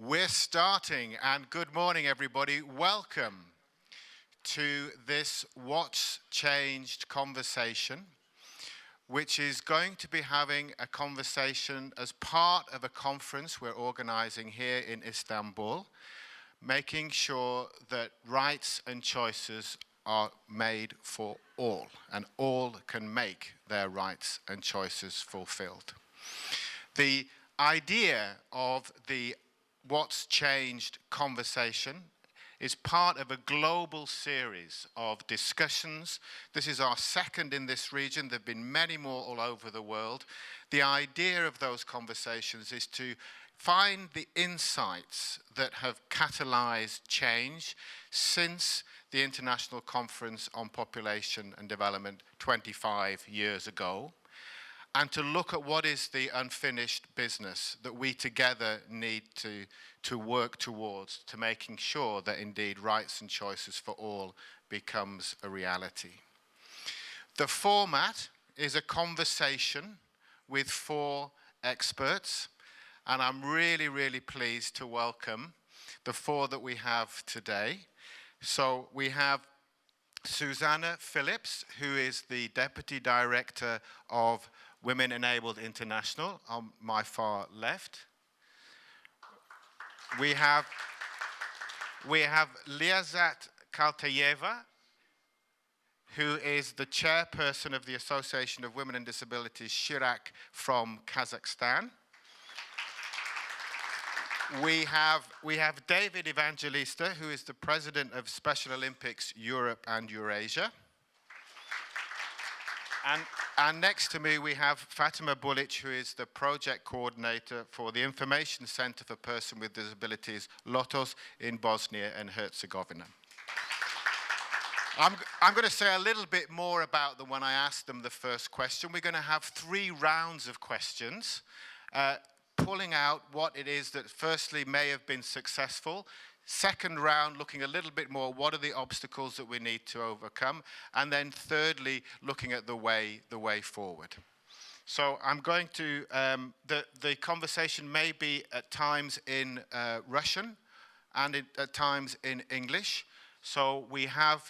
We're starting, and good morning, everybody. Welcome to this What's Changed conversation, which is going to be having a conversation as part of a conference we're organizing here in Istanbul, making sure that rights and choices are made for all, and all can make their rights and choices fulfilled. The idea of the What's Changed conversation is part of a global series of discussions. This is our second in this region. There have been many more all over the world. The idea of those conversations is to find the insights that have catalyzed change since the International Conference on Population and Development 25 years ago, and to look at what is the unfinished business that we together need to work towards, to making sure that indeed rights and choices for all becomes a reality. The format is a conversation with 4 experts, and I'm really pleased to welcome the 4 that we have today. So we have Susanna Phillips, who is the Deputy Director of Women Enabled International, on my far left. We have Liazat Kaltayeva, who is the chairperson of the Association of Women and Disabilities, Shirak, from Kazakhstan. We have David Evangelista, who is the president of Special Olympics Europe and Eurasia. And next to me, we have Fatima Bulic, who is the project coordinator for the Information Center for Persons with Disabilities, LOTOS, in Bosnia and Herzegovina. I'm going to say a little bit more about them when I ask them the first question. We're going to have 3 rounds of questions, pulling out what it is that firstly may have been successful. Second round, looking a little bit more, what are the obstacles that we need to overcome? And then thirdly, looking at the way forward. So I'm going to, the conversation may be at times in Russian and at times in English. So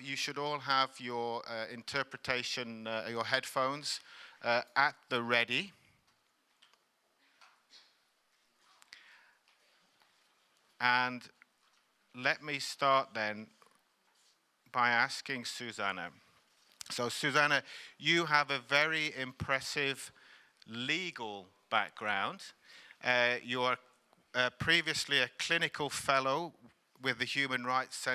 you should all have your interpretation, your headphones at the ready. And let me start then by asking Susanna. So Susanna, you have a very impressive legal background. You are previously a clinical fellow with the Human Rights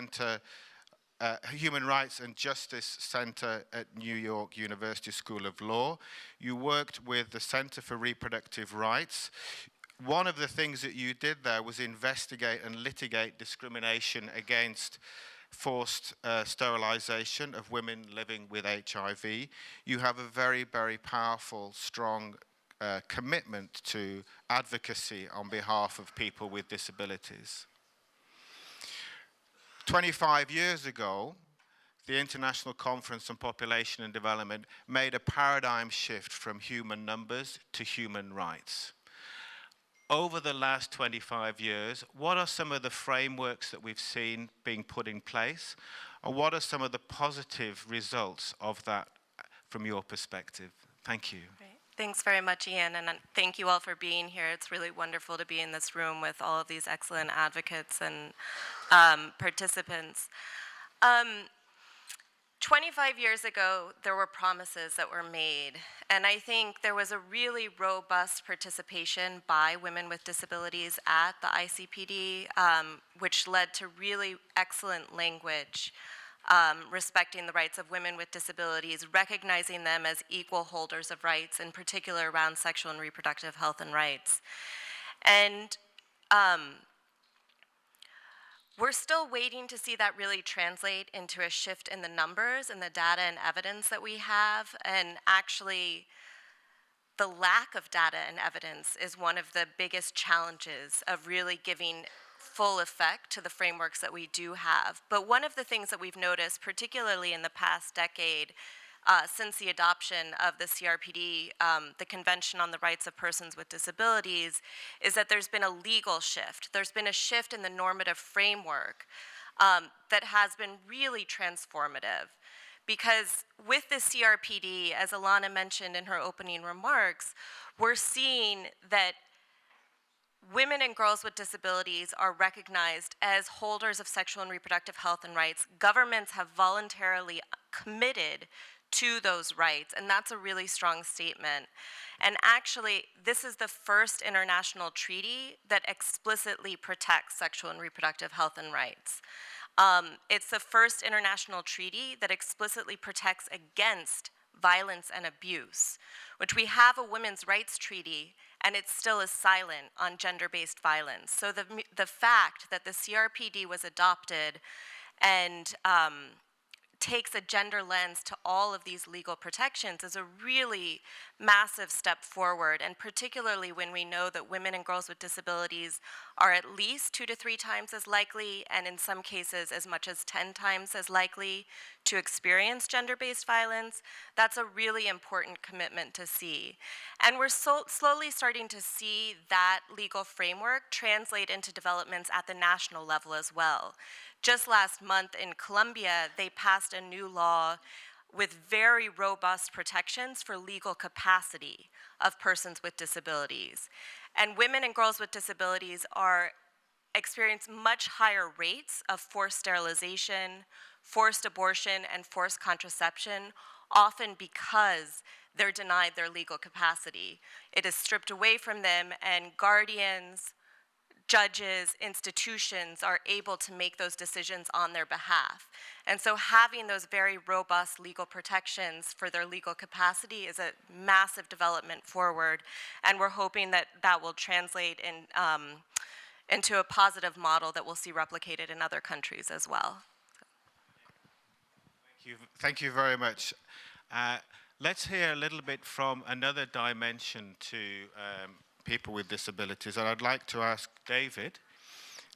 and Justice Center at New York University School of Law. You worked with the Center for Reproductive Rights. One of the things that you did there was investigate and litigate discrimination against forced sterilization of women living with HIV. You have a very powerful, strong commitment to advocacy on behalf of people with disabilities. 25 years ago, the International Conference on Population and Development made a paradigm shift from human numbers to human rights. Over the last 25 years, what are some of the frameworks that we've seen being put in place? And what are some of the positive results of that from your perspective? Thank you. Great. Thanks very much, Ian, and thank you all for being here. It's really wonderful to be in this room with all of these excellent advocates and participants. 25 years ago, there were promises that were made, and I think there was a really robust participation by women with disabilities at the ICPD, which led to really excellent language respecting the rights of women with disabilities, recognizing them as equal holders of rights, in particular around sexual and reproductive health and rights. And we're still waiting to see that really translate into a shift in the numbers and the data and evidence that we have. And actually, the lack of data and evidence is one of the biggest challenges of really giving full effect to the frameworks that we do have. But one of the things that we've noticed, particularly in the past decade, since the adoption of the CRPD, the Convention on the Rights of Persons with Disabilities, is that there's been a legal shift. There's been a shift in the normative framework that has been really transformative. Because with the CRPD, as Alana mentioned in her opening remarks, we're seeing that women and girls with disabilities are recognized as holders of sexual and reproductive health and rights. Governments have voluntarily committed to those rights, and that's a really strong statement. And actually, this is the first international treaty that explicitly protects sexual and reproductive health and rights. It's the first international treaty that explicitly protects against violence and abuse, which we have a women's rights treaty, and it still is silent on gender-based violence. So the fact that the CRPD was adopted and takes a gender lens to all of these legal protections is a really massive step forward, and particularly when we know that women and girls with disabilities are at least 2 to 3 times as likely, and in some cases as much as 10 times as likely to experience gender-based violence. That's a really important commitment to see. And we're slowly starting to see that legal framework translate into developments at the national level as well. Just last month in Colombia, they passed a new law with very robust protections for legal capacity of persons with disabilities. And women and girls with disabilities experience much higher rates of forced sterilization, forced abortion, and forced contraception, often because they're denied their legal capacity. It is stripped away from them, and guardians, judges, institutions are able to make those decisions on their behalf. And so having those very robust legal protections for their legal capacity is a massive development forward, and we're hoping that that will translate into a positive model that we'll see replicated in other countries as well. Thank you very much. Let's hear a little bit from another dimension to people with disabilities, and I'd like to ask David.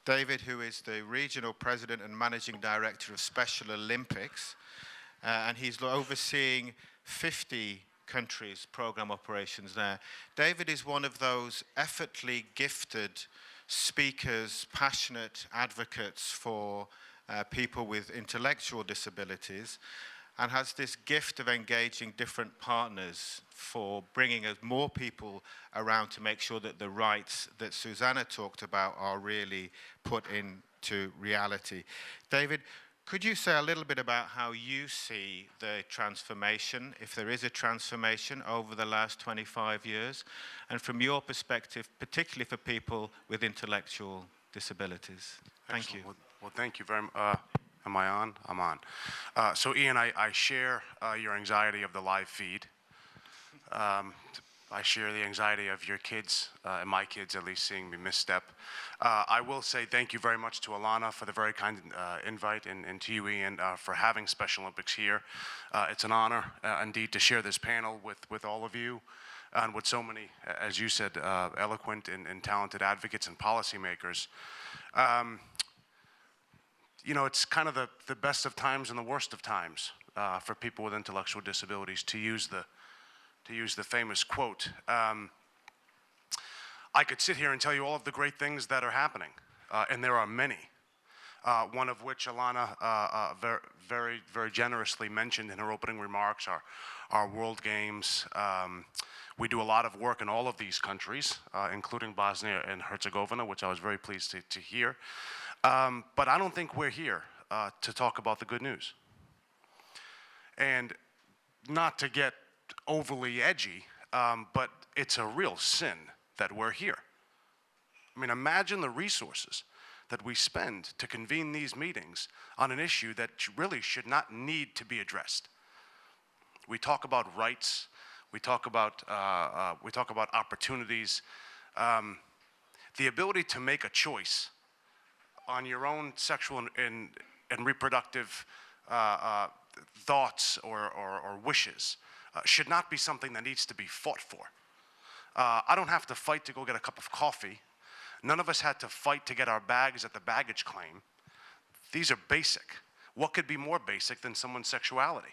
David, who is the Regional President and Managing Director of Special Olympics, and he's overseeing 50 countries' program operations there. David is one of those effortlessly gifted speakers, passionate advocates for people with intellectual disabilities, and has this gift of engaging different partners for bringing us more people around to make sure that the rights that Susanna talked about are really put into reality. David, could you say a little bit about how you see the transformation, if there is a transformation over the last 25 years, and from your perspective, particularly for people with intellectual disabilities? Thank you. Well, thank you very much. Am I on? I'm on. So Ian, I share your anxiety of the live feed. I share the anxiety of your kids, and my kids at least, seeing me misstep. I will say thank you very much to Alana for the very kind invite, and to you, Ian, for having Special Olympics here. It's an honor indeed to share this panel with all of you and with so many, as you said, eloquent and talented advocates and policymakers. You know, it's kind of the best of times and the worst of times for people with intellectual disabilities, to use the famous quote. I could sit here and tell you all of the great things that are happening, and there are many. One of which Alana very, very generously mentioned in her opening remarks, our World Games. We do a lot of work in all of these countries, including Bosnia and Herzegovina, which I was very pleased to hear. But I don't think we're here to talk about the good news. And not to get overly edgy, but it's a real sin that we're here. I mean, imagine the resources that we spend to convene these meetings on an issue that really should not need to be addressed. We talk about rights, we talk about opportunities, the ability to make a choice on your own sexual and reproductive thoughts or wishes should not be something that needs to be fought for. I don't have to fight to go get a cup of coffee. None of us had to fight to get our bags at the baggage claim. These are basic. What could be more basic than someone's sexuality?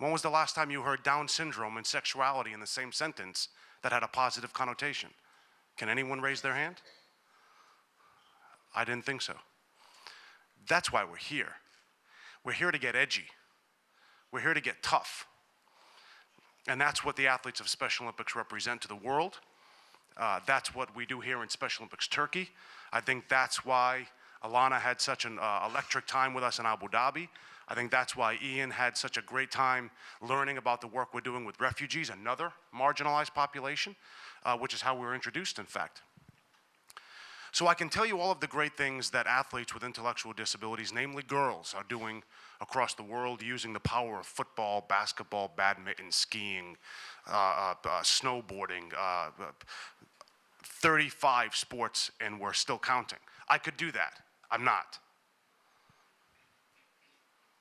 When was the last time you heard Down syndrome and sexuality in the same sentence that had a positive connotation? Can anyone raise their hand? I didn't think so. That's why we're here. We're here to get edgy. We're here to get tough. And that's what the athletes of Special Olympics represent to the world. That's what we do here in Special Olympics Turkey. I think that's why Alana had such an electric time with us in Abu Dhabi. I think that's why Ian had such a great time learning about the work we're doing with refugees, another marginalized population, which is how we were introduced, in fact. So I can tell you all of the great things that athletes with intellectual disabilities, namely girls, are doing across the world using the power of football, basketball, badminton, skiing, snowboarding, 35 sports, and we're still counting. I could do that. I'm not.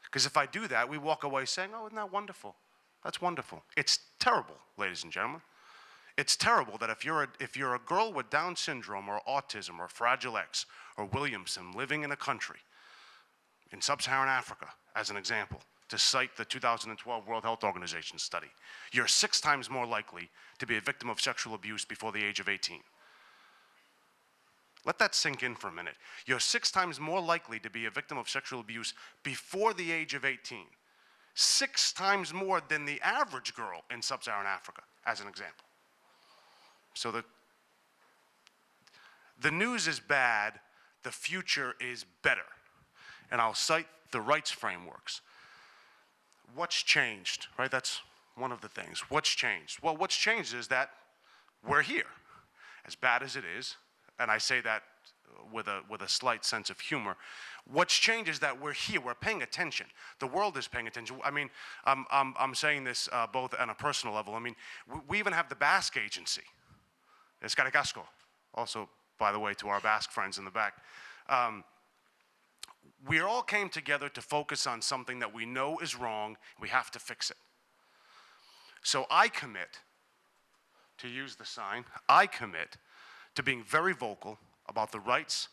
Because if I do that, we walk away saying, oh, isn't that wonderful? That's wonderful. It's terrible, ladies and gentlemen. It's terrible that if you're a girl with Down syndrome or autism or Fragile X or Williamson living in a country, in sub-Saharan Africa, as an example, to cite the 2012 World Health Organization study, you're 6 times more likely to be a victim of sexual abuse before the age of 18. Let that sink in for a minute. You're 6 times more likely to be a victim of sexual abuse before the age of 18. 6 times more than the average girl in sub-Saharan Africa, as an example. So the news is bad, the future is better. And I'll cite the rights frameworks. What's changed, right? That's one of the things. What's changed? Well, what's changed is that we're here. As bad as it is, and I say that with a slight sense of humor, what's changed is that we're here, we're paying attention. The world is paying attention. I mean, I'm saying this both on a personal level. I mean, we even have the Basque Agency. Eskerrik asko. Also, by the way, to our Basque friends in the back. We all came together to focus on something that we know is wrong. We have to fix it. So I commit, to use the sign, I commit to being very vocal about the rights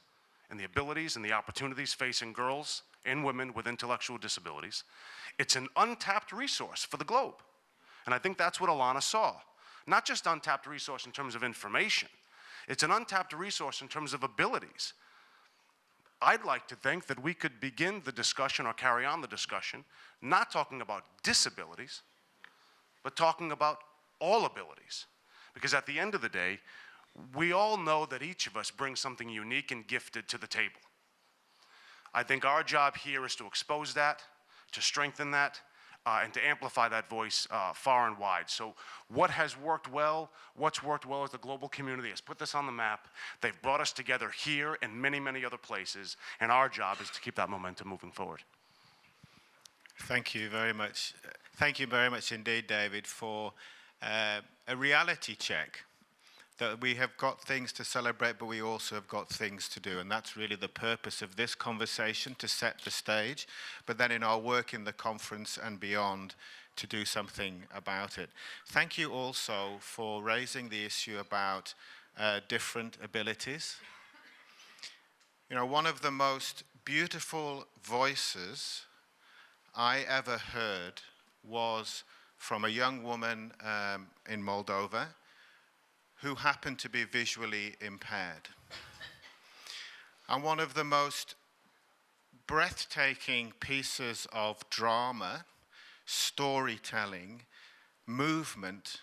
and the abilities and the opportunities facing girls and women with intellectual disabilities. It's an untapped resource for the globe. And I think that's what Alana saw. Not just untapped resource in terms of information. It's an untapped resource in terms of abilities. I'd like to think that we could begin the discussion or carry on the discussion, not talking about disabilities, but talking about all abilities. Because at the end of the day, we all know that each of us brings something unique and gifted to the table. I think our job here is to expose that, to strengthen that, and to amplify that voice far and wide. So what has worked well, what's worked well is the global community has put this on the map. They've brought us together here and many, many other places, and our job is to keep that momentum moving forward. Thank you very much. Thank you very much indeed, David, for a reality check. That we have got things to celebrate, but we also have got things to do. And that's really the purpose of this conversation, to set the stage, but then in our work in the conference and beyond, to do something about it. Thank you also for raising the issue about different abilities. You know, one of the most beautiful voices I ever heard was from a young woman in Moldova who happened to be visually impaired. And one of the most breathtaking pieces of drama, storytelling, movement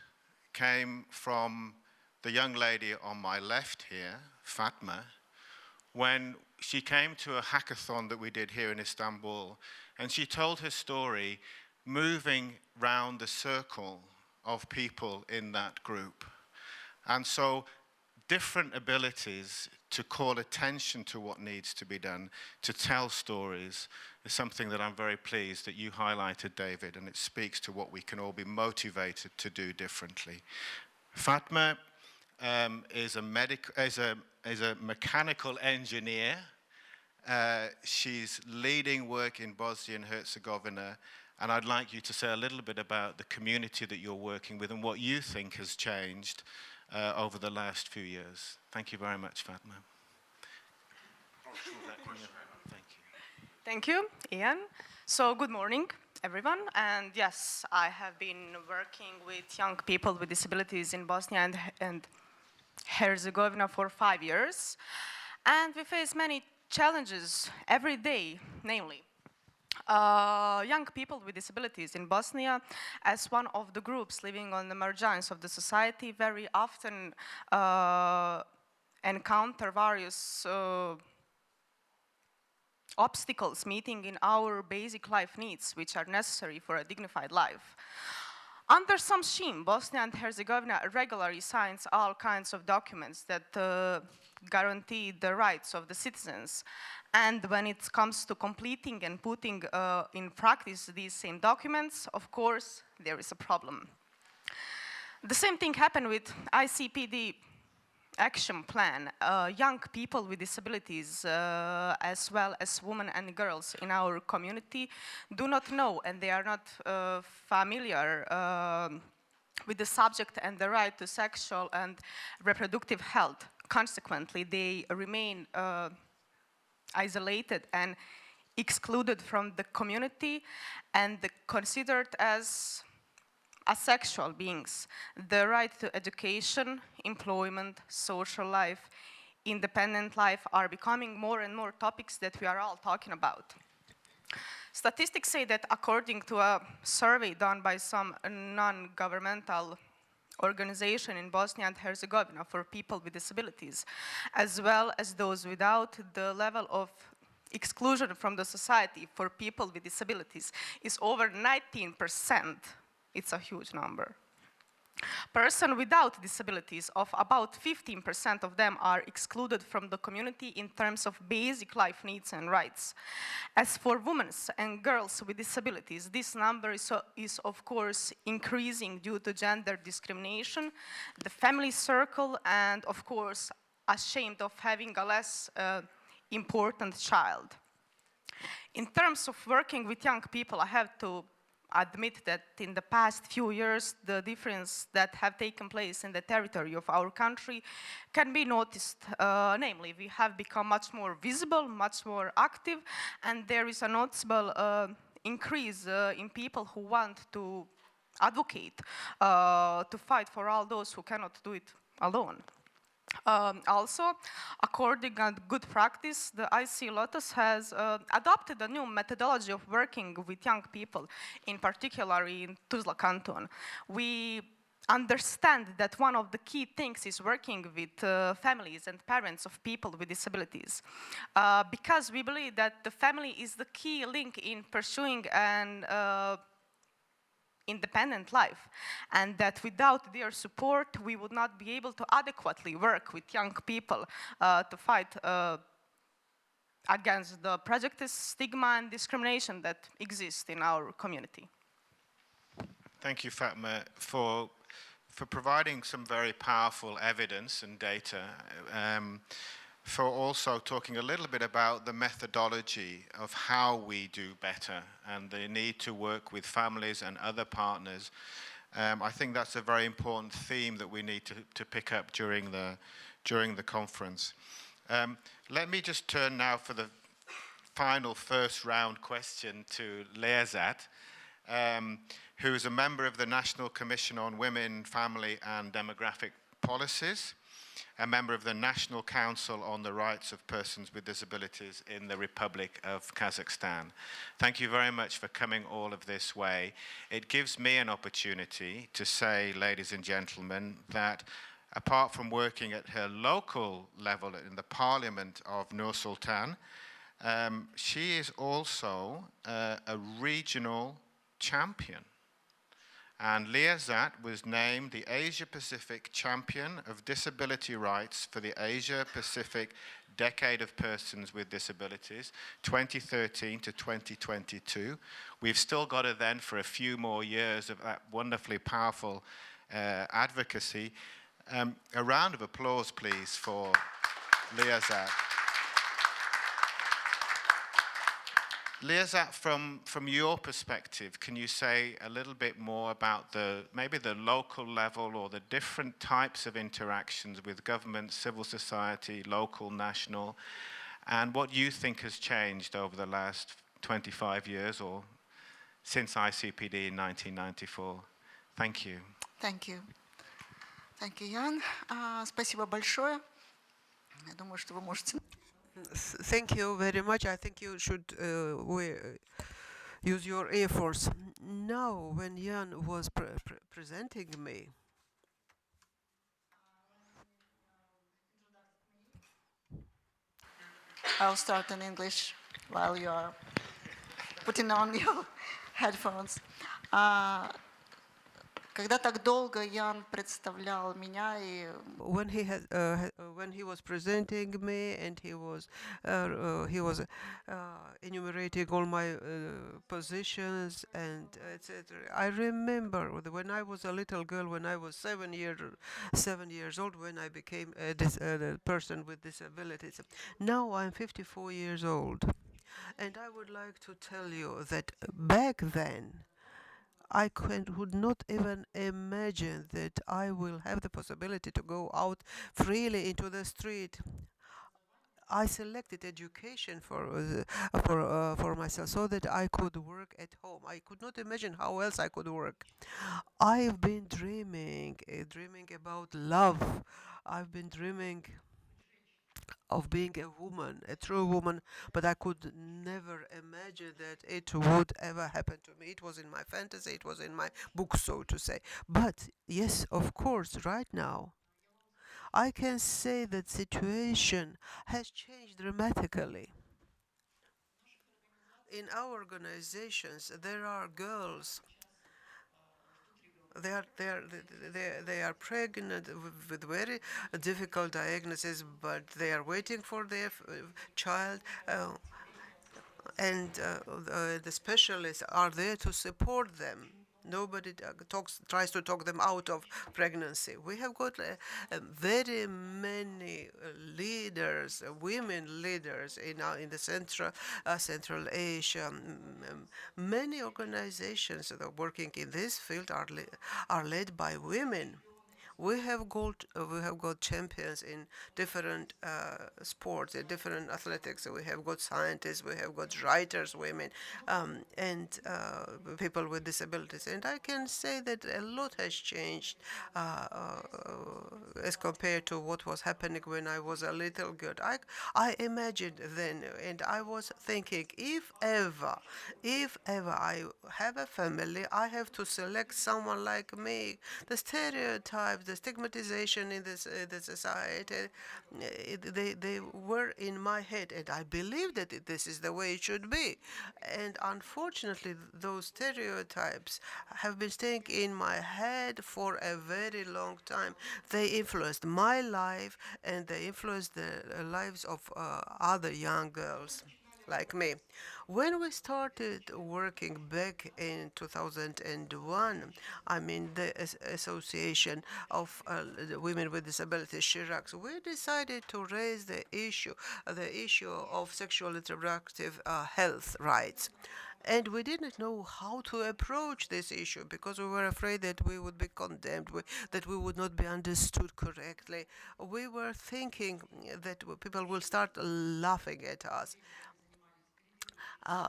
came from the young lady on my left here, Fatma, when she came to a hackathon that we did here in Istanbul, and she told her story moving round the circle of people in that group. And so different abilities to call attention to what needs to be done, to tell stories, is something that I'm very pleased that you highlighted, David, and it speaks to what we can all be motivated to do differently. Fatma is a mechanical engineer. She's leading work in Bosnia and Herzegovina, and I'd like you to say a little bit about the community that you're working with and what you think has changed over the last few years. Thank you very much, Fatma. Thank you. Thank you, Ian. So good morning. everyone. And yes, I have been working with young people with disabilities in Bosnia and Herzegovina for 5 years. And we face many challenges every day, namely, young people with disabilities in Bosnia, as one of the groups living on the margins of the society, very often encounter various obstacles meeting in our basic life needs, which are necessary for a dignified life. Under some scheme, Bosnia and Herzegovina regularly signs all kinds of documents that guarantee the rights of the citizens. And when it comes to completing and putting in practice these same documents, of course, there is a problem. The same thing happened with ICPD action plan. Young people with disabilities, as well as women and girls in our community, do not know, and they are not familiar with the subject and the right to sexual and reproductive health. Consequently, they remain isolated and excluded from the community and considered as asexual beings. The right to education, employment, social life, independent life are becoming more and more topics that we are all talking about. Statistics say that according to a survey done by some non-governmental organization in Bosnia and Herzegovina for people with disabilities, as well as those without, the level of exclusion from the society for people with disabilities is over 19%. It's a huge number. Persons without disabilities, of about 15% of them are excluded from the community in terms of basic life needs and rights. As for women and girls with disabilities, this number is of course increasing due to gender discrimination, the family circle, and of course ashamed of having a less important child. In terms of working with young people, I have to admit that in the past few years, the difference that have taken place in the territory of our country can be noticed. Namely, we have become much more visible, much more active, and there is a noticeable increase in people who want to advocate, to fight for all those who cannot do it alone. Also, according to good practice, the IC Lotus has adopted a new methodology of working with young people, in particular in Tuzla Canton. We understand that one of the key things is working with families and parents of people with disabilities, because we believe that the family is the key link in pursuing an independent life, and that without their support we would not be able to adequately work with young people to fight against the prejudice, stigma, and discrimination that exist in our community. Thank you, Fatma, for providing some very powerful evidence and data, for also talking a little bit about the methodology of how we do better and the need to work with families and other partners. I think that's a very important theme that we need to pick up during the conference. Let me just turn now for the final first round question to Leazat, who is a member of the National Commission on Women, Family and Demographic Policies, a member of the National Council on the Rights of Persons with Disabilities in the Republic of Kazakhstan. Thank you very much for coming all of this way. It gives me an opportunity to say, ladies and gentlemen, that apart from working at her local level in the Parliament of Nur Sultan, she is also a regional champion. And Leazat was named the Asia-Pacific Champion of Disability Rights for the Asia-Pacific Decade of Persons with Disabilities, 2013 to 2022. We've still got her then for a few more years of that wonderfully powerful advocacy. A round of applause, please, for Leazat. Leazat, from your perspective, can you say a little bit more about maybe the local level or the different types of interactions with government, civil society, local, national, and what you think has changed over the last 25 years or since ICPD in 1994. Thank you. Thank you. Thank you, Jan. Спасибо большое. Я думаю, что вы можете... Thank you very much. I think you should use your earphones. Now, when Jan was presenting me, I'll start in English while you are putting on your headphones. Когда так долго Ян представлял меня и when he was presenting me and he was enumerating all my positions and etc. I remember when I was a little girl, when I was 7 years old, when I became a person with disabilities. Now I'm 54 years old, and I would like to tell you that back then I would not even imagine that I will have the possibility to go out freely into the street. I selected education for myself so that I could work at home. I could not imagine how else I could work. I've been dreaming about love. I've been dreaming of being a woman, a true woman, but I could never imagine that it would ever happen to me. It was in my fantasy, it was in my book, so to say. But yes, of course, right now, I can say that situation has changed dramatically. In our organizations, there are girls. They are pregnant with very difficult diagnosis, but they are waiting for their child, and the specialists are there to support them. Nobody tries to talk them out of pregnancy. We have got very many leaders, women leaders in the Central Asia. Many organizations that are working in this field are led by women. We have got champions in different sports, different athletics. We have got scientists, we have got writers, women, and people with disabilities. And I can say that a lot has changed as compared to what was happening when I was a little girl. I imagined then, and I was thinking, if ever I have a family, I have to select someone like me. The stereotypes, the stigmatization in the society, they were in my head, and I believe that this is the way it should be. And unfortunately, those stereotypes have been staying in my head for a very long time. They influenced my life, and they influenced the lives of other young girls like me. When we started working back in 2001, I mean the Association of Women with Disabilities, Chirac, we decided to raise the issue of sexual and reproductive health rights. And we didn't know how to approach this issue because we were afraid that we would be condemned, that we would not be understood correctly. We were thinking that people will start laughing at us.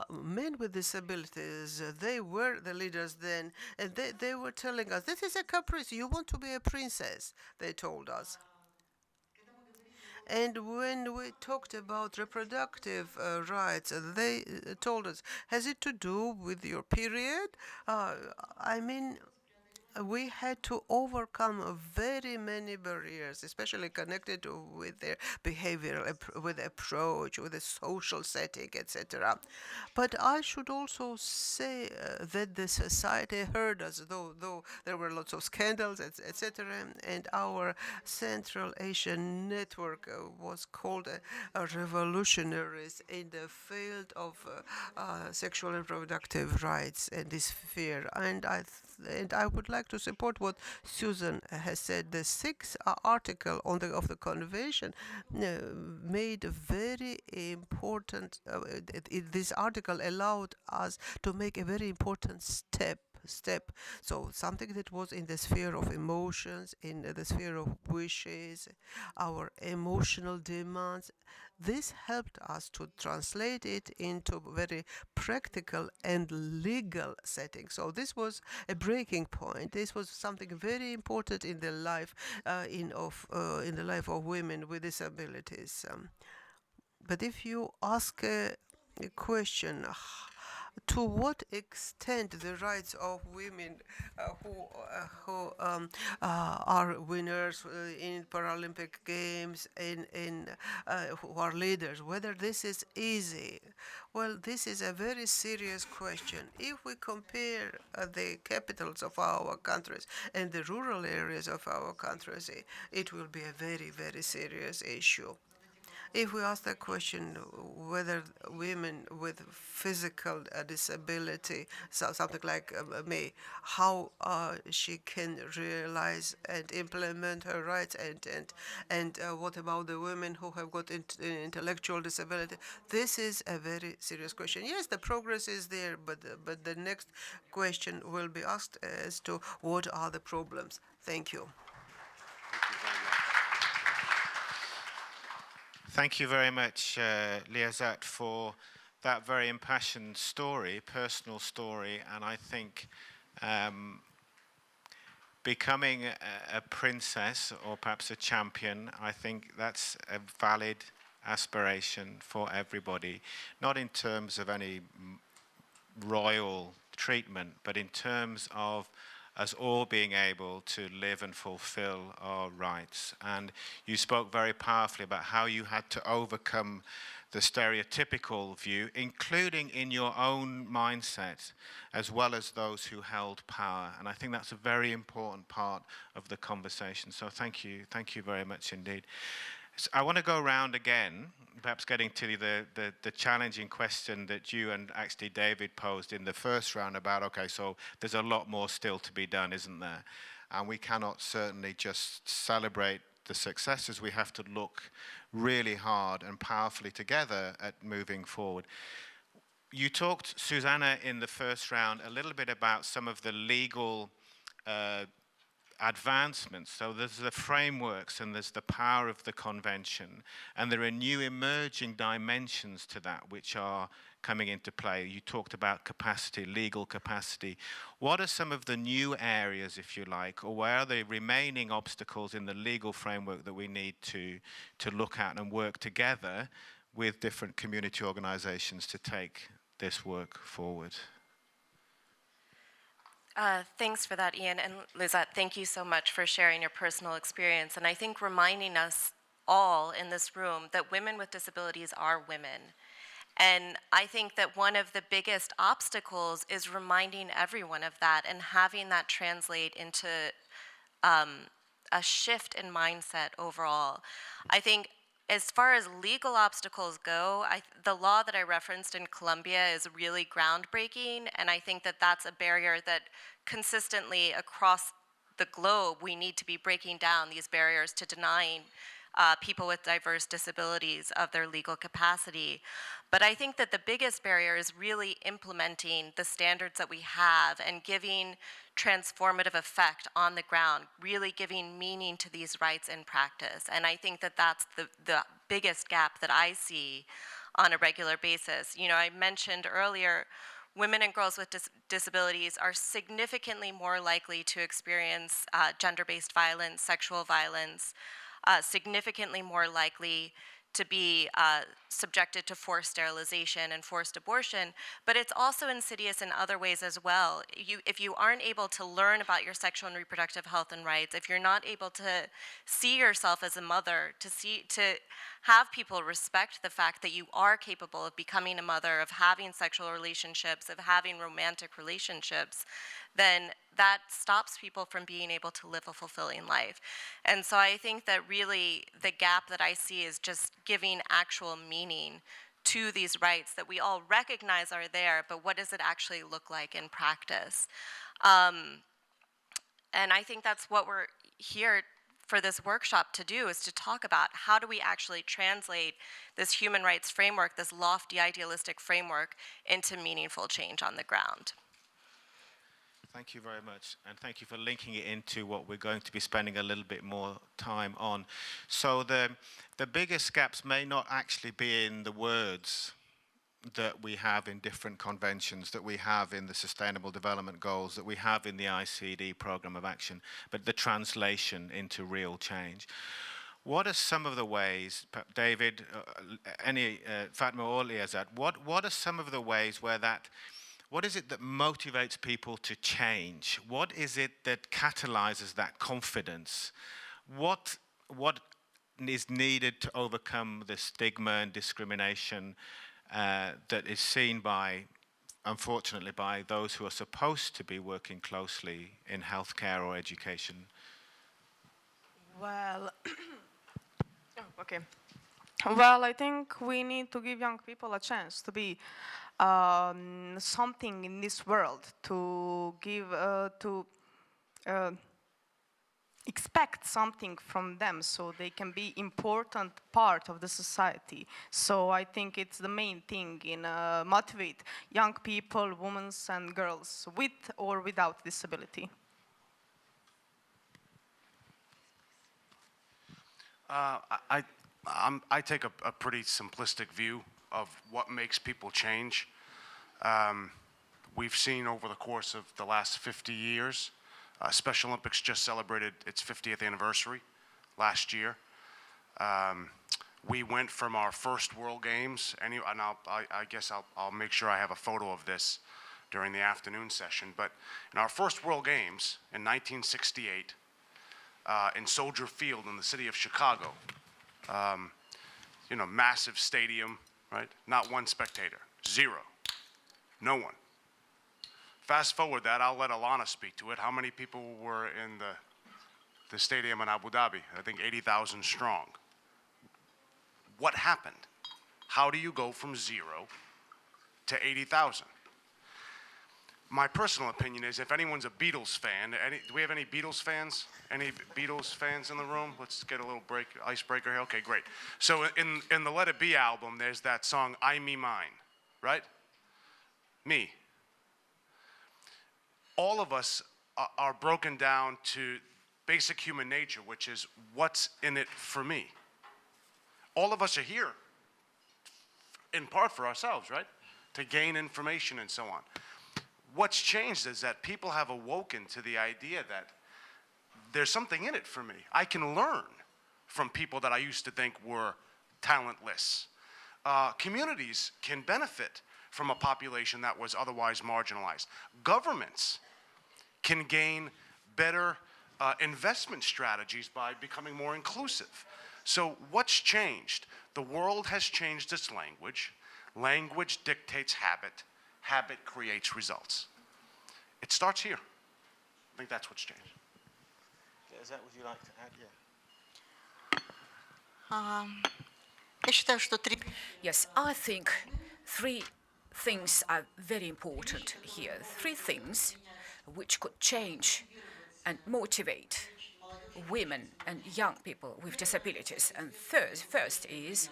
Men with disabilities, they were the leaders then, and they were telling us, this is a caprice, you want to be a princess, they told us. And when we talked about reproductive rights, they told us, has it to do with your period? I mean, we had to overcome very many barriers, especially connected with their behavior, with approach, with the social setting, etc. But I should also say that the society heard us, though there were lots of scandals, etc. And our Central Asian network was called revolutionaries in the field of sexual and reproductive rights and this sphere. And I would like to support what Susan has said. The sixth article of the convention made a very important. This article allowed us to make a very important step. step. So something that was in the sphere of emotions, in the sphere of wishes, our emotional demands. This helped us to translate it into very practical and legal setting. So this was a breaking point. This was something very important in the life in the life of women with disabilities. But if you ask a question, to what extent the rights of women who are winners in Paralympic Games, who are leaders, whether this is easy? Well, this is a very serious question. If we compare the capitals of our countries and the rural areas of our countries, it will be a very, very serious issue. If we ask the question whether women with physical disability, so something like me, how she can realize and implement her rights, and what about the women who have got intellectual disability? This is a very serious question. Yes, the progress is there, but the next question will be asked as to what are the problems. Thank you. Thank you very much, Liazat, for that very impassioned story, personal story, and I think becoming a princess or perhaps a champion, I think that's a valid aspiration for everybody, not in terms of any royal treatment, but in terms of us all being able to live and fulfill our rights. And you spoke very powerfully about how you had to overcome the stereotypical view, including in your own mindset, as well as those who held power. And I think that's a very important part of the conversation. So thank you very much indeed. So I want to go around again, perhaps getting to the challenging question that you and actually David posed in the first round about, okay, so there's a lot more still to be done, isn't there? And we cannot certainly just celebrate the successes. We have to look really hard and powerfully together at moving forward. You talked, Susanna, in the first round a little bit about some of the legal advancements. So there's the frameworks and there's the power of the convention, and there are new emerging dimensions to that which are coming into play. You talked about capacity, legal capacity. What are some of the new areas, if you like, or where are the remaining obstacles in the legal framework that we need to look at and work together with different community organizations to take this work forward? Thanks for that, Ian. And Lizette, thank you so much for sharing your personal experience. And I think reminding us all in this room that women with disabilities are women. And I think that one of the biggest obstacles is reminding everyone of that and having that translate into a shift in mindset overall. I think as far as legal obstacles go, the law that I referenced in Colombia is really groundbreaking, and I think that that's a barrier that consistently across the globe we need to be breaking down, these barriers to denying people with diverse disabilities of their legal capacity. But I think that the biggest barrier is really implementing the standards that we have and giving transformative effect on the ground, really giving meaning to these rights in practice. And I think that that's the biggest gap that I see on a regular basis. You know, I mentioned earlier, women and girls with disabilities are significantly more likely to experience gender-based violence, sexual violence, significantly more likely to be subjected to forced sterilization and forced abortion, but it's also insidious in other ways as well. If you aren't able to learn about your sexual and reproductive health and rights, if you're not able to see yourself as a mother, to have people respect the fact that you are capable of becoming a mother, of having sexual relationships, of having romantic relationships, then that stops people from being able to live a fulfilling life. And so I think that really the gap that I see is just giving actual meaning to these rights that we all recognize are there, but what does it actually look like in practice? And I think that's what we're here for this workshop to do, is to talk about how do we actually translate this human rights framework, this lofty idealistic framework, into meaningful change on the ground. Thank you very much, and thank you for linking it into what we're going to be spending a little bit more time on. So the biggest gaps may not actually be in the words that we have in different conventions, that we have in the Sustainable Development Goals, that we have in the ICD Programme of Action, but the translation into real change. What are some of the ways, David, Fatma or Liazat, what are some of the ways where what is it that motivates people to change? What is it that catalyzes that confidence? What is needed to overcome the stigma and discrimination that is seen unfortunately, by those who are supposed to be working closely in healthcare or education? Well, okay. Well, I think we need to give young people a chance to be something in this world, to give, to expect something from them so they can be important part of the society. So I think it's the main thing in motivate young people, women and girls with or without disability. I take a pretty simplistic view of what makes people change. We've seen over the course of the last 50 years, Special Olympics just celebrated its 50th anniversary last year. We went from our first World Games, and I guess I'll make sure I have a photo of this during the afternoon session, but in our first World Games in 1968, in Soldier Field in the city of Chicago, massive stadium, right? Not one spectator, zero, no one. Fast forward that, I'll let Alana speak to it. How many people were in the stadium in Abu Dhabi? I think 80,000 strong. What happened? How do you go from 0 to 80,000? My personal opinion is, if anyone's a Beatles fan, do we have any Beatles fans? Any Beatles fans in the room? Let's get a little icebreaker here. Okay, great. So in the Let It Be album, there's that song, I, Me, Mine, right? Me. All of us are broken down to basic human nature, which is, what's in it for me? All of us are here, in part for ourselves, right? To gain information and so on. What's changed is that people have awoken to the idea that there's something in it for me. I can learn from people that I used to think were talentless. Communities can benefit from a population that was otherwise marginalized. Governments can gain better investment strategies by becoming more inclusive. So what's changed? The world has changed its language. Language dictates habit. Habit creates results. It starts here. I think that's what's changed. Is that what you like to add? Я считаю, что Yes, I think 3 things are very important here. 3 things which could change and motivate women and young people with disabilities. And first is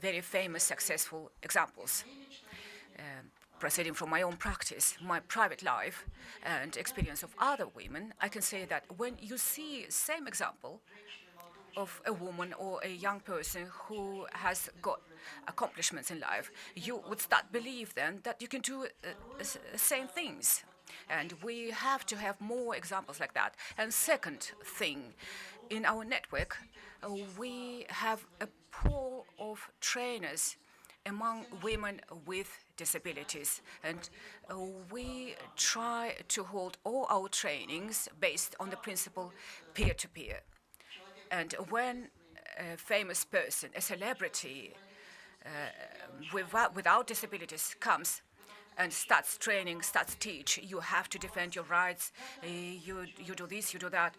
very famous, successful examples. Proceeding from my own practice, my private life, and experience of other women, I can say that when you see same example of a woman or a young person who has got accomplishments in life, you would start believe then that you can do same things. And we have to have more examples like that. And second thing, in our network, we have a pool of trainers among women with disabilities. And we try to hold all our trainings based on the principle peer-to-peer. And when a famous person, a celebrity without disabilities comes and starts training, starts teach, you have to defend your rights, you do this, you do that.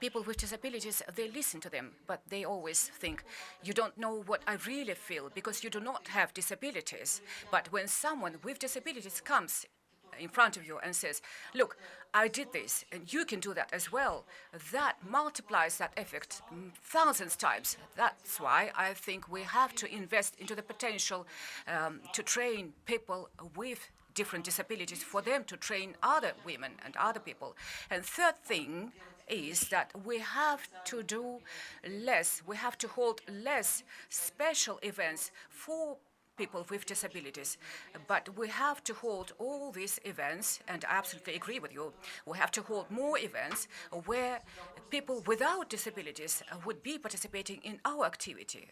People with disabilities, they listen to them, but they always think, you don't know what I really feel because you do not have disabilities. But when someone with disabilities comes in front of you and says, look, I did this, and you can do that as well, that multiplies that effect thousands times. That's why I think we have to invest into the potential to train people with different disabilities for them to train other women and other people. And third thing is that we have to do less, we have to hold less special events for people with disabilities. But we have to hold all these events, and I absolutely agree with you, we have to hold more events where people without disabilities would be participating in our activity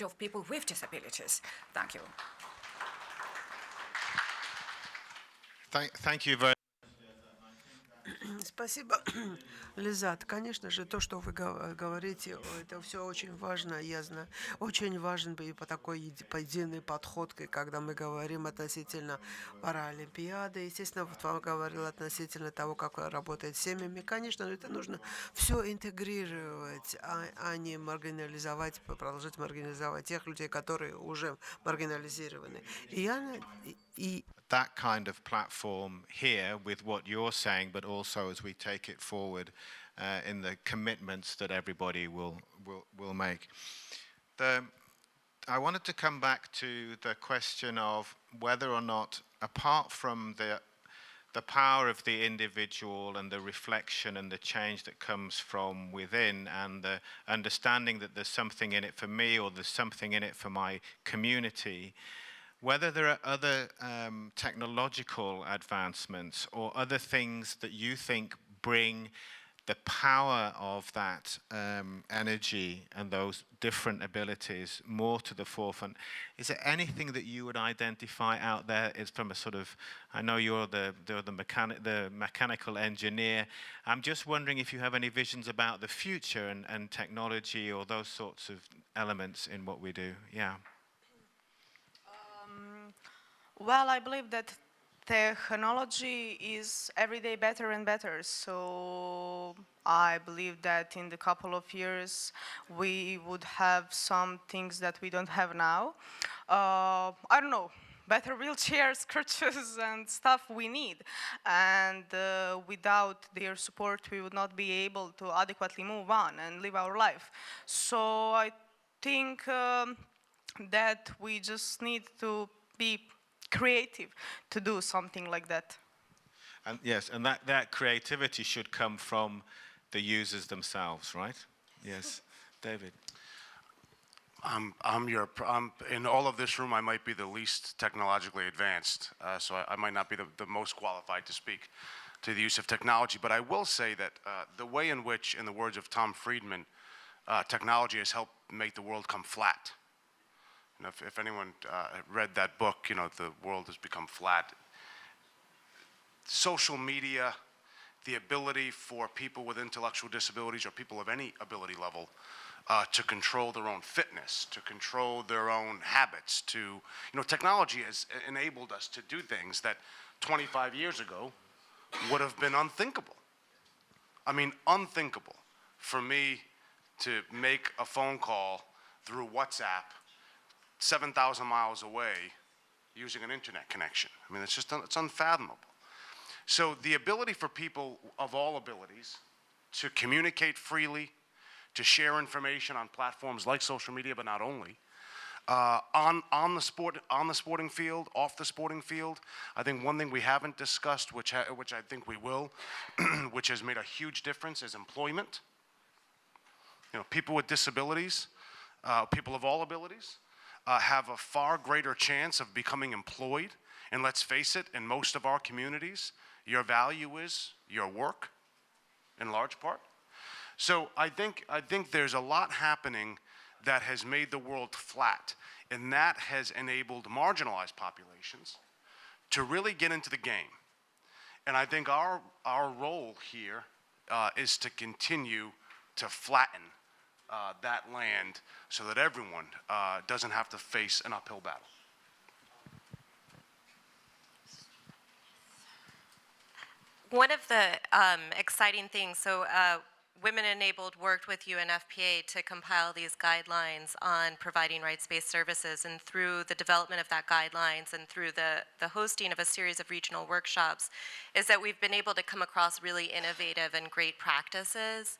of people with disabilities. Thank you. Thank you very Спасибо, Лизат. Конечно же, то, что вы говорите, это все очень важно, я знаю. Очень важен и по такой единый подход, когда мы говорим относительно Паралимпиады. Естественно, вот вам говорил относительно того, как работает с семьями. Конечно, это нужно все интегрировать, а не маргинализовать, продолжать маргинализовать тех людей, которые уже маргинализированы. that kind of platform here with what you're saying, but also as we take it forward in the commitments that everybody will make. I wanted to come back to the question of whether or not, apart from the power of the individual and the reflection and the change that comes from within and the understanding that there's something in it for me or there's something in it for my community, whether there are other technological advancements or other things that you think bring the power of that energy and those different abilities more to the forefront. Is there anything that you would identify out there is from a sort of, I know you're the mechanical engineer. I'm just wondering if you have any visions about the future and technology or those sorts of elements in what we do. Yeah. Well, I believe that technology is every day better and better. So I believe that in the couple of years we would have some things that we don't have now. I don't know, better wheelchairs, crutches, and stuff we need. And without their support, we would not be able to adequately move on and live our life. So I think that we just need to be creative to do something like that. And yes, and that creativity should come from the users themselves, right? Yes, David. I'm in all of this room. I might be the least technologically advanced, so I might not be the most qualified to speak to the use of technology. But I will say that the way in which, in the words of Tom Friedman, technology has helped make the world come flat. You know, if anyone read that book, you know, the world has become flat. Social media, the ability for people with intellectual disabilities or people of any ability level to control their own fitness, to control their own habits, technology has enabled us to do things that 25 years ago would have been unthinkable. I mean, unthinkable for me to make a phone call through WhatsApp 7,000 miles away using an internet connection. I mean, it's unfathomable. So the ability for people of all abilities to communicate freely, to share information on platforms like social media, but not only, on the sporting field, off the sporting field. I think one thing we haven't discussed, which I think we will, which has made a huge difference, is employment. You know, people with disabilities, people of all abilities, have a far greater chance of becoming employed. And let's face it, in most of our communities, your value is your work, in large part. So I think there's a lot happening that has made the world flat, and that has enabled marginalized populations to really get into the game. And I think our role here is to continue to flatten that land so that everyone doesn't have to face an uphill battle. One of the exciting things, Women Enabled worked with UNFPA to compile these guidelines on providing rights-based services, and through the development of that guidelines and through the hosting of a series of regional workshops, is that we've been able to come across really innovative and great practices.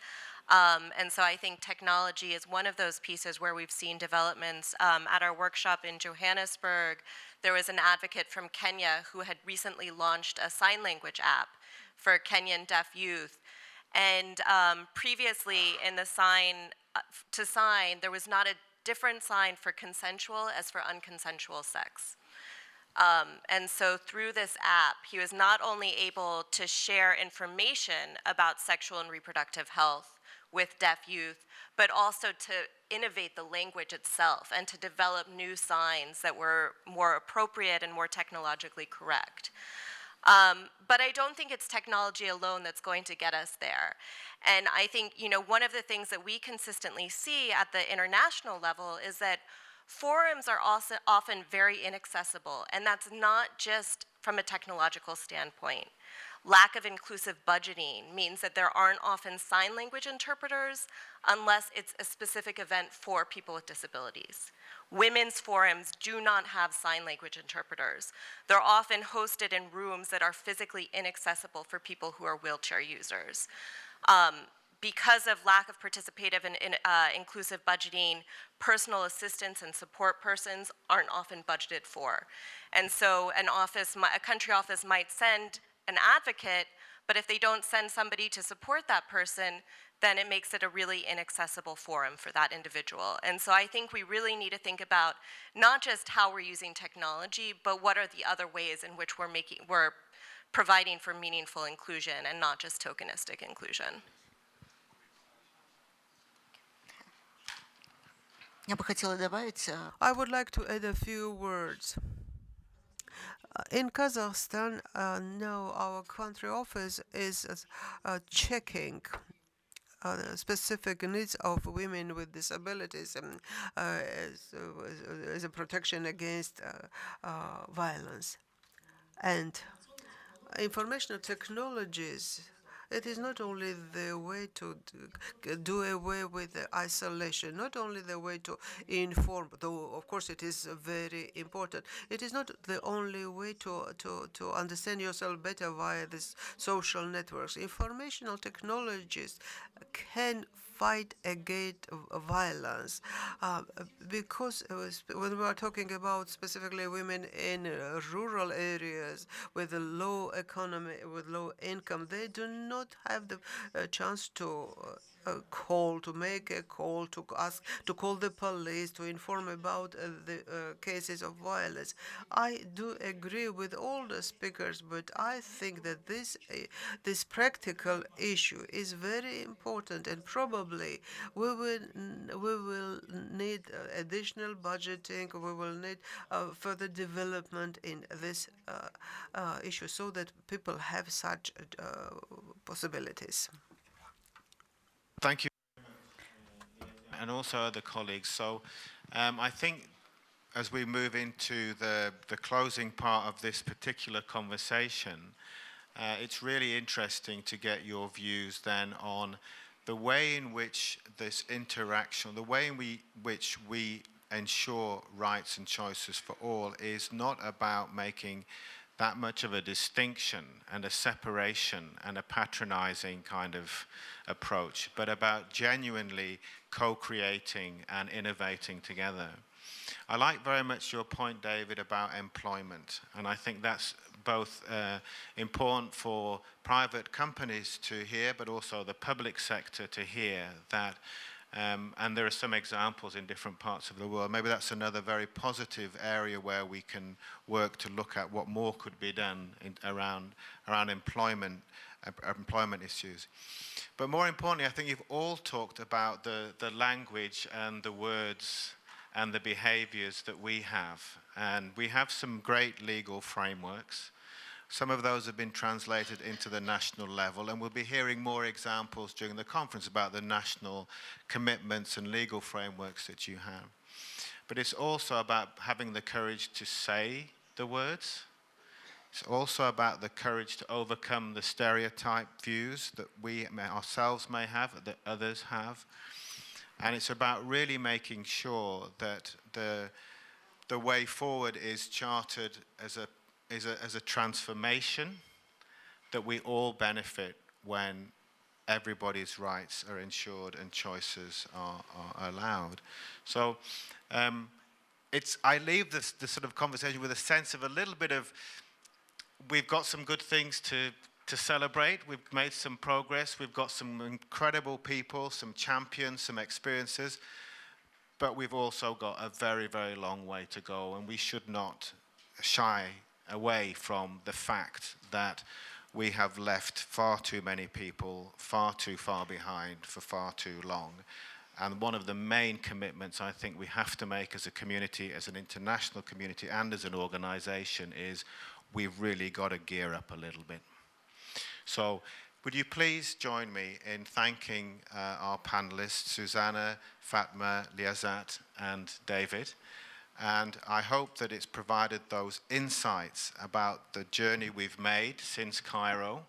And so I think technology is one of those pieces where we've seen developments. At our workshop in Johannesburg, there was an advocate from Kenya who had recently launched a sign language app for Kenyan deaf youth. And previously in the to sign, there was not a different sign for consensual as for unconsensual sex. And so through this app, he was not only able to share information about sexual and reproductive health with deaf youth, but also to innovate the language itself and to develop new signs that were more appropriate and more technologically correct. But I don't think it's technology alone that's going to get us there. And I think, one of the things that we consistently see at the international level is that forums are also often very inaccessible, and that's not just from a technological standpoint. Lack of inclusive budgeting means that there aren't often sign language interpreters unless it's a specific event for people with disabilities. Women's forums do not have sign language interpreters. They're often hosted in rooms that are physically inaccessible for people who are wheelchair users. Because of lack of participative and inclusive budgeting, personal assistants and support persons aren't often budgeted for. And so a country office might send an advocate, but if they don't send somebody to support that person, then it makes it a really inaccessible forum for that individual. And so I think we really need to think about not just how we're using technology, but what are the other ways in which we're providing for meaningful inclusion and not just tokenistic inclusion. Я бы хотела добавить, I would like to add a few words. In Kazakhstan, now our country office is checking specific needs of women with disabilities as a protection against violence. And informational technologies, it is not only the way to do away with isolation, not only the way to inform, though of course it is very important. It is not the only way to understand yourself better via these social networks. Informational technologies can fight against violence because when we are talking about specifically women in rural areas with a low economy, with low income, they do not have the chance to make a call, to call the police, to inform about the cases of violence. I do agree with all the speakers, but I think that this practical issue is very important, and probably we will need additional budgeting. We will need further development in this issue so that people have such possibilities. Thank you, and also other colleagues. So I think as we move into the closing part of this particular conversation, it's really interesting to get your views then on the way in which this interaction, the way in which we ensure rights and choices for all is not about making that much of a distinction and a separation and a patronizing kind of approach, but about genuinely co-creating and innovating together. I like very much your point, David, about employment, and I think that's both important for private companies to hear, but also the public sector to hear that. And there are some examples in different parts of the world. Maybe that's another very positive area where we can work to look at what more could be done around employment issues. But more importantly, I think you've all talked about the language and the words and the behaviors that we have. And we have some great legal frameworks. Some of those have been translated into the national level, and we'll be hearing more examples during the conference about the national commitments and legal frameworks that you have. But it's also about having the courage to say the words. It's also about the courage to overcome the stereotype views that we ourselves may have, that others have. And it's about really making sure that the way forward is charted as a transformation that we all benefit when everybody's rights are ensured and choices are allowed. So I leave this sort of conversation with a sense of a little bit of, we've got some good things to celebrate. We've made some progress. We've got some incredible people, some champions, some experiences. But we've also got a very, very long way to go. And we should not shy away from the fact that we have left far too many people far too far behind for far too long. And one of the main commitments I think we have to make as a community, as an international community, and as an organization is we've really got to gear up a little bit. So would you please join me in thanking our panelists, Susanna, Fatma, Liazat, and David. And I hope that it's provided those insights about the journey we've made since Cairo.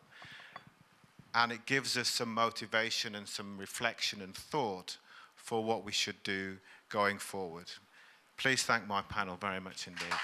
And it gives us some motivation and some reflection and thought for what we should do going forward. Please thank my panel very much indeed.